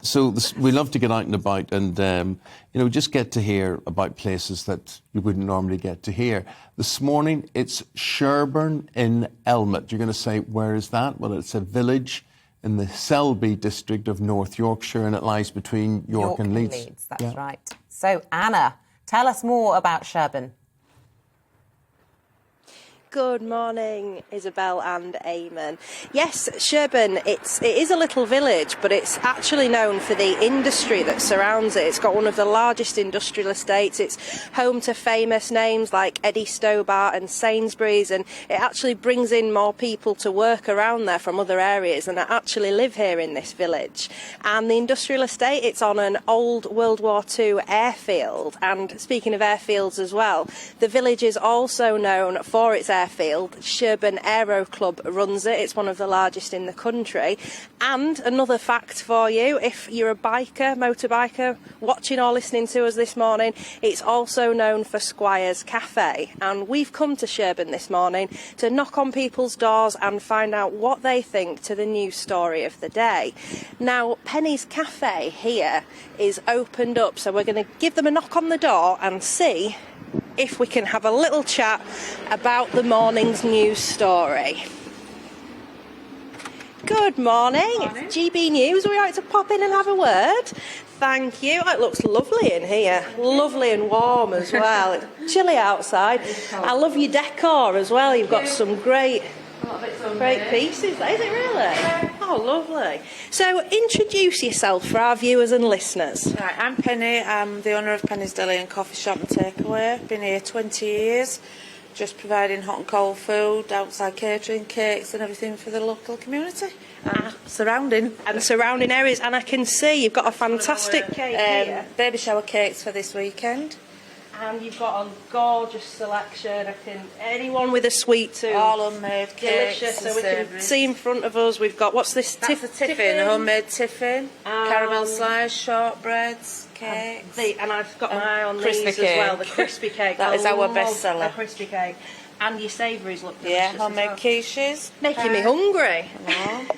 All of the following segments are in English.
So we love to get out and about and, just get to hear about places that you wouldn't normally get to hear. This morning, it's Sherburn in Elmet. You're going to say, where is that? Well, it's a village in the Selby district of North Yorkshire, and it lies between York and Leeds. That's right. So, Anna, tell us more about Sherburn. Good morning, Isabel and Eamon. Yes, Sherburn, it is a little village, but it's actually known for the industry that surrounds it. It's got one of the largest industrial estates. It's home to famous names like Eddie Stobart and Sainsbury's, and it actually brings in more people to work around there from other areas and that actually live here in this village. And the industrial estate, it's on an old World War II airfield. And speaking of airfields as well, the village is also known for its airfield. Sherburn Aero Club runs it. It's one of the largest in the country. And another fact for you, if you're a motorbiker, watching or listening to us this morning, it's also known for Squire's Cafe. And we've come to Sherburn this morning to knock on people's doors and find out what they think to the news story of the day. Now, Penny's Cafe here is opened up, so we're going to give them a knock on the door and see if we can have a little chat about the morning's news story. Good morning. It's GBNews. Are we like to pop in and have a word? Thank you. It looks lovely in here. Lovely and warm as well. It's chilly outside. I love your decor as well. You've got some great pieces. Is it really? Oh, lovely. So, introduce yourself for our viewers and listeners. Right, I'm Penny. I'm the owner of Penny's Deli and Coffee Shop and Takeaway. Been here 20 years, just providing hot and cold food, outside catering, cakes and everything for the local community and surrounding areas. And I can see you've got a fantastic cake here. Baby shower cakes for this weekend. And you've got a gorgeous selection. Anyone with a sweet tooth. All homemade cakes. Delicious. So we can see in front of us. We've got, what's this? That's a tiffin, homemade tiffin. Caramel slice, shortbreads, cakes. And I've got my eye on crispy these cake. as well. The crispy cake. That is our best seller. The crispy cake. And your savouries look delicious. Yeah, homemade quiches. Making me hungry.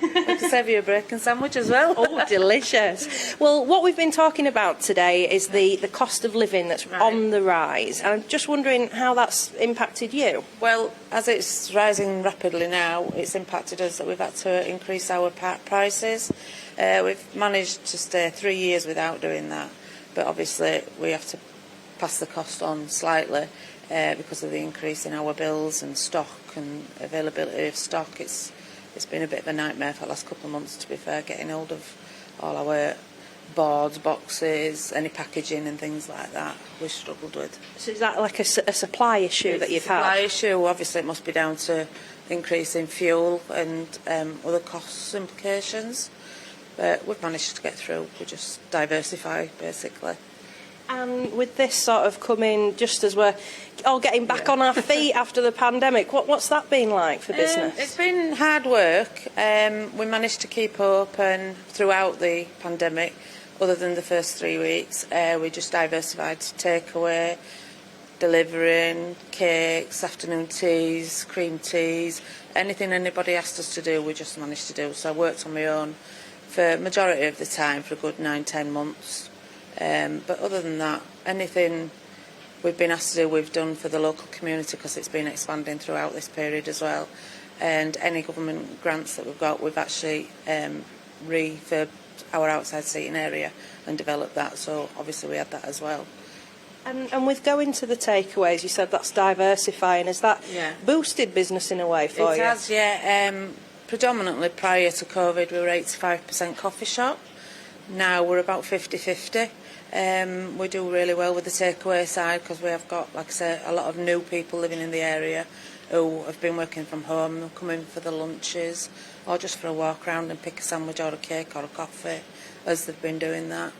We can save you a bacon sandwich as well. Oh, delicious. Well, what we've been talking about today is the cost of living that's on the rise. And I'm just wondering how that's impacted you. Well, as it's rising rapidly now, it's impacted us that we've had to increase our prices. We've managed to stay 3 years without doing that. But obviously we have to pass the cost on slightly. Because of the increase in our bills and stock and availability of stock. It's been a bit of a nightmare for the last couple of months, to be fair, getting hold of all our boards, boxes, any packaging and things like that we've struggled with. So is that like a supply issue that you've had? Supply issue. Obviously it must be down to increase in fuel and other cost implications. But we've managed to get through. We just diversify, basically. And with this sort of coming just as we're all getting back on our feet after the pandemic, what's that been like for business? It's been hard work. We managed to keep open throughout the pandemic, other than the first 3 weeks. We just diversified to takeaway, delivering, cakes, afternoon teas, cream teas, anything anybody asked us to do, we just managed to do. So I worked on my own for the majority of the time, for a good 9-10 months. But other than that, anything we've been asked to do, we've done for the local community, because it's been expanding throughout this period as well. And any government grants that we've got, we've actually refurbed our outside seating area and developed that. So obviously we had that as well. And with going to the takeaways, you said that's diversifying. Has that boosted business in a way for you? It has, yeah. Predominantly prior to COVID, we were 85% coffee shop. Now we're about 50-50. We do really well with the takeaway side, because we have got, like I say, a lot of new people living in the area who have been working from home. They'll come in for the lunches or just for a walk around and pick a sandwich or a cake or a coffee, as they've been doing that.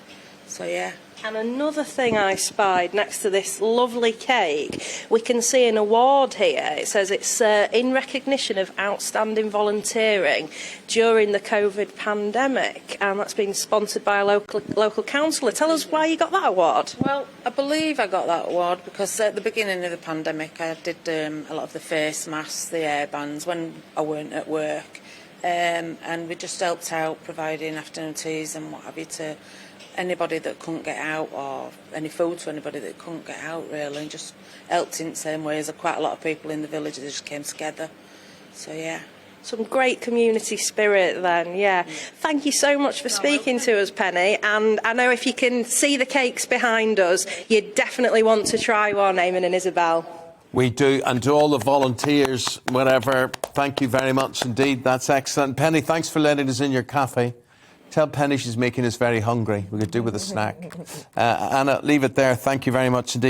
So yeah. And another thing I spied next to this lovely cake, we can see an award here. It says it's in recognition of outstanding volunteering during the COVID pandemic, and that's been sponsored by a local councillor. Tell us why you got that award. Well, I believe I got that award because at the beginning of the pandemic I did a lot of the face masks, the airbands when I weren't at work. and we just helped out providing afternoon teas and what have you to anybody that couldn't get out, or any food to anybody that couldn't get out, really, and just helped in the same way as quite a lot of people in the village that just came together. So, yeah. Some great community spirit then, yeah. Thank you so much for speaking to us, Penny. And I know if you can see the cakes behind us, you definitely want to try one, Eamon and Isabel. We do, and to all the volunteers, whatever, thank you very much indeed. That's excellent. Penny, thanks for letting us in your cafe. Tell Penny she's making us very hungry. We could do with a snack. Anna, leave it there. Thank you very much indeed.